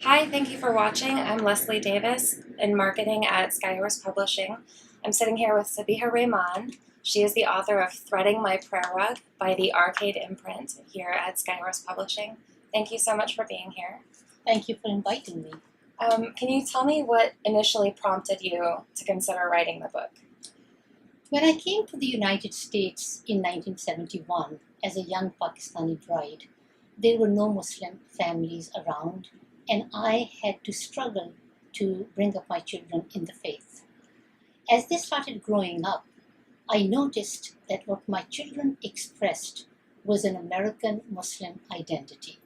Hi, thank you for watching. I'm Leslie Davis in marketing at Skyhorse Publishing. I'm sitting here with Sabeeha Rehman. She is the author of Threading My Prayer Rug by the Arcade imprint here at Skyhorse Publishing. Thank you so much for being here. Thank you for inviting me. Can you tell me what initially prompted you to consider writing the book? When I came to the United States in 1971 as a young Pakistani bride, there were no Muslim families around, and I had to struggle to bring up my children in the faith. As they started growing up, I noticed that what my children expressed was an American Muslim identity,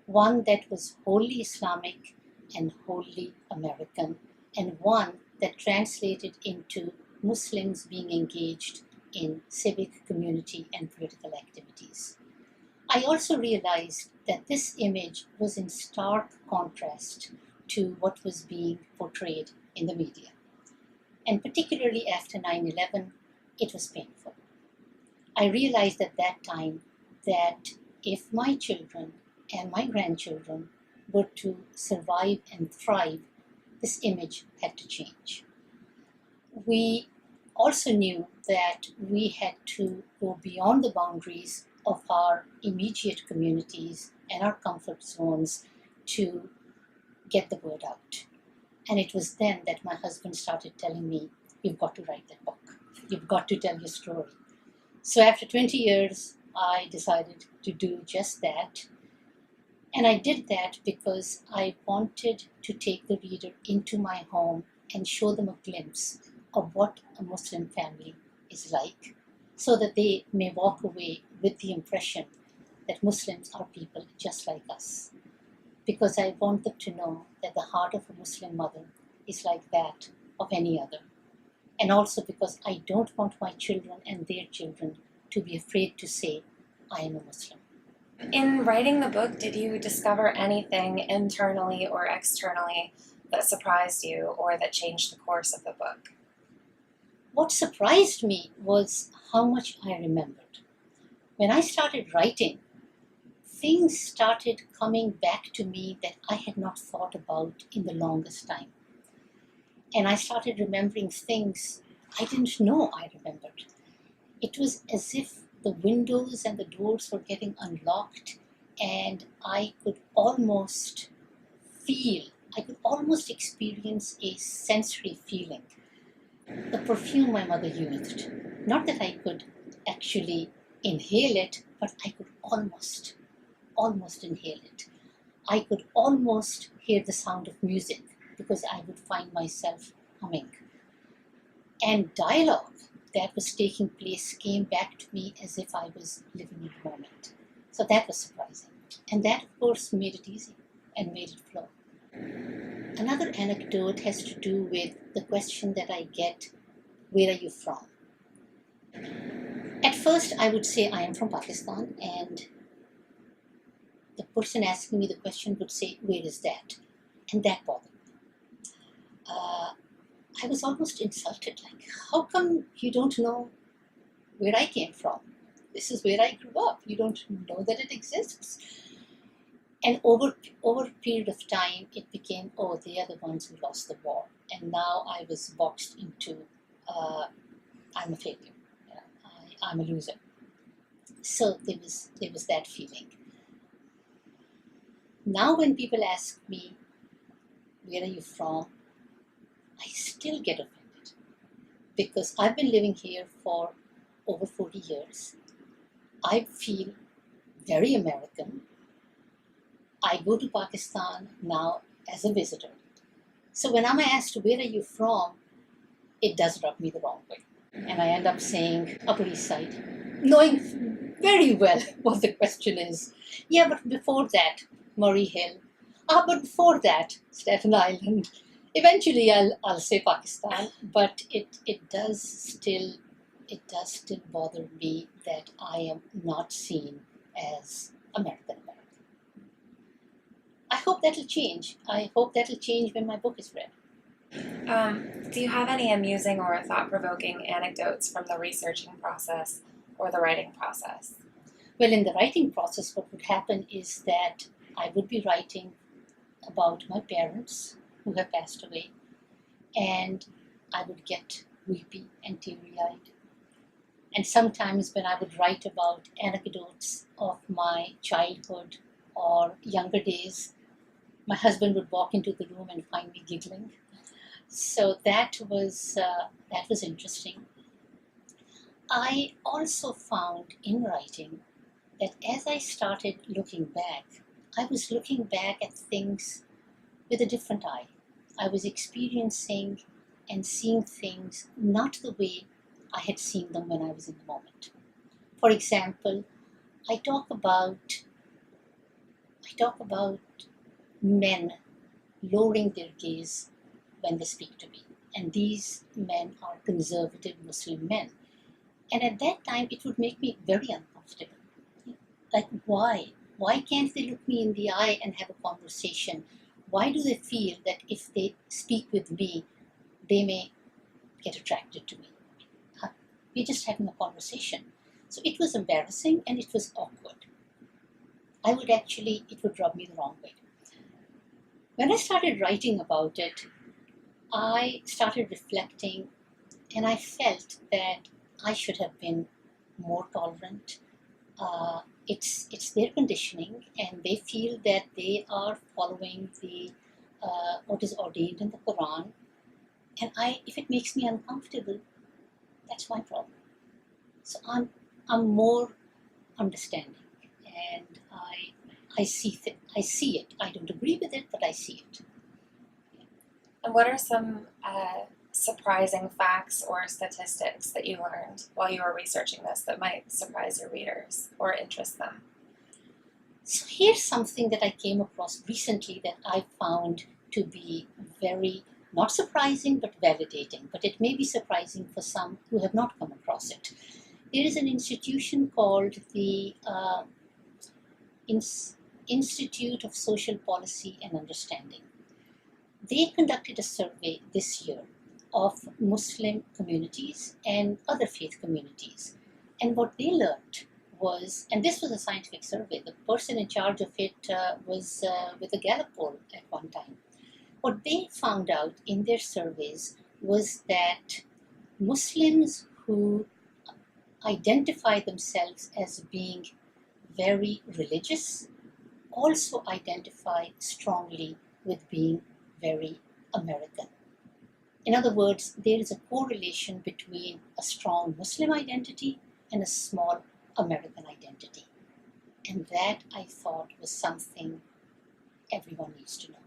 one that was wholly Islamic and wholly American, and one that translated into Muslims being engaged in civic, community, and political activities. I also realized that this image was in stark contrast to what was being portrayed in the media. And particularly after 9/11, it was painful. I realized at that time that if my children and my grandchildren were to survive and thrive, this image had to change. We also knew that we had to go beyond the boundaries of our immediate communities and our comfort zones to get the word out. And it was then that my husband started telling me, "You've got to write that book. You've got to tell your story." So after 20 years, I decided to do just that. And I did that because I wanted to take the reader into my home and show them a glimpse of what a Muslim family is like, so that they may walk away with the impression that Muslims are people just like us. Because I want them to know that the heart of a Muslim mother is like that of any other. And also because I don't want my children and their children to be afraid to say, "I am a Muslim." In writing the book, did you discover anything internally or externally that surprised you or that changed the course of the book? What surprised me was how much I remembered. When I started writing, things started coming back to me that I had not thought about in the longest time. And I started remembering things I didn't know I remembered. It was as if the windows and the doors were getting unlocked, and I could almost experience a sensory feeling. The perfume my mother used, not that I could actually inhale it, but I could almost inhale it. I could almost hear the sound of music because I would find myself humming. And dialogue that was taking place came back to me as if I was living in the moment. So that was surprising. And that, of course, made it easy and made it flow. Another anecdote has to do with the question that I get, "Where are you from?" At first, I would say I am from Pakistan, and the person asking me the question would say, "Where is that?" And that bothered me. I was almost insulted, like, how come you don't know where I came from? This is where I grew up. You don't know that it exists. And over a period of time, it became, oh, they are the ones who lost the war. And now I was boxed into, I'm a failure. I'm a loser. So there was that feeling. Now when people ask me, "Where are you from?" I still get offended because I've been living here for over 40 years. I feel very American. I go to Pakistan now as a visitor. So when I'm asked, "Where are you from?" it does rub me the wrong way. And I end up saying Upper East Side, knowing very well what the question is. Yeah, but before that, Murray Hill. But before that, Staten Island. Eventually, I'll say Pakistan, but it does still bother me that I am not seen as American. I hope that'll change. I hope that'll change when my book is read. Do you have any amusing or thought-provoking anecdotes from the researching process or the writing process? Well, in the writing process, what would happen is that I would be writing about my parents who have passed away, and I would get weepy and teary-eyed. And sometimes when I would write about anecdotes of my childhood or younger days, my husband would walk into the room and find me giggling. So that was interesting. I also found in writing that as I started looking back, I was looking back at things with a different eye. I was experiencing and seeing things not the way I had seen them when I was in the moment. For example, I talk about men lowering their gaze when they speak to me. And these men are conservative Muslim men. And at that time, it would make me very uncomfortable. Like, why? Why can't they look me in the eye and have a conversation? Why do they feel that if they speak with me, they may get attracted to me? We're just having a conversation. So it was embarrassing and it was awkward. It would rub me the wrong way. When I started writing about it, I started reflecting, and I felt that I should have been more tolerant. It's their conditioning, and they feel that they are following the what is ordained in the Quran. And if it makes me uncomfortable, that's my problem. So I'm more understanding, and I see it. I don't agree with it, but I see it. And what are some surprising facts or statistics that you learned while you were researching this that might surprise your readers or interest them? So here's something that I came across recently that I found to be very, not surprising, but validating. But it may be surprising for some who have not come across it. There is an institution called the Institute of Social Policy and Understanding. They conducted a survey this year of Muslim communities and other faith communities. And what they learned was, and this was a scientific survey, the person in charge of it was with a Gallup poll at one time. What they found out in their surveys was that Muslims who identify themselves as being very religious also identify strongly with being very American. In other words, there is a correlation between a strong Muslim identity and a small American identity. And that, I thought, was something everyone needs to know.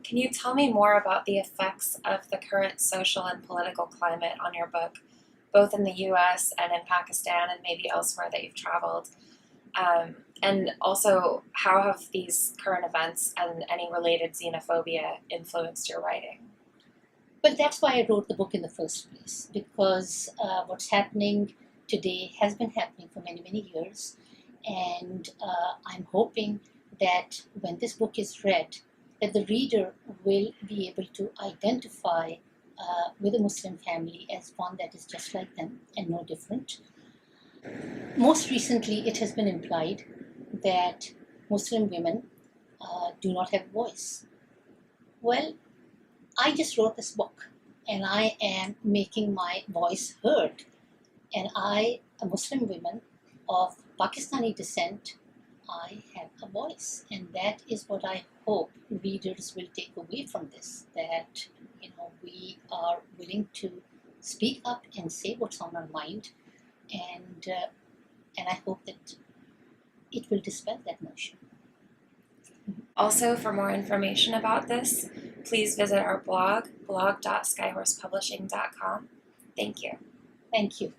Can you tell me more about the effects of the current social and political climate on your book, both in the US and in Pakistan and maybe elsewhere that you've traveled? And also, how have these current events and any related xenophobia influenced your writing? Well, that's why I wrote the book in the first place, because what's happening today has been happening for many, many years. And I'm hoping that when this book is read, that the reader will be able to identify with a Muslim family as one that is just like them and no different. Most recently, it has been implied that Muslim women do not have a voice. Well, I just wrote this book, and I am making my voice heard. And I, a Muslim woman of Pakistani descent, I have a voice. And that is what I hope readers will take away from this, that we are willing to speak up and say what's on our mind. And I hope that it will dispel that notion. Also, for more information about this, please visit our blog, blog.skyhorsepublishing.com. Thank you. Thank you.